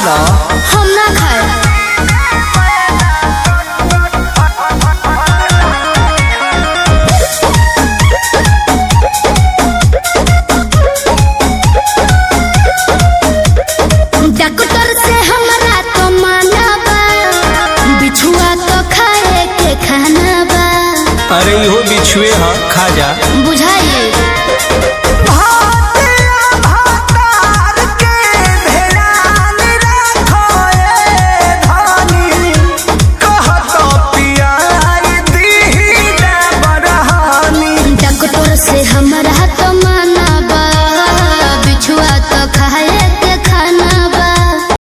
लो। हम ना खाए। डॉक्टर से हमरा तो माना बा, बिछुआ तो खाए के खाना बा। अरे इहो बिछुए ह, खा जा। बुझाइए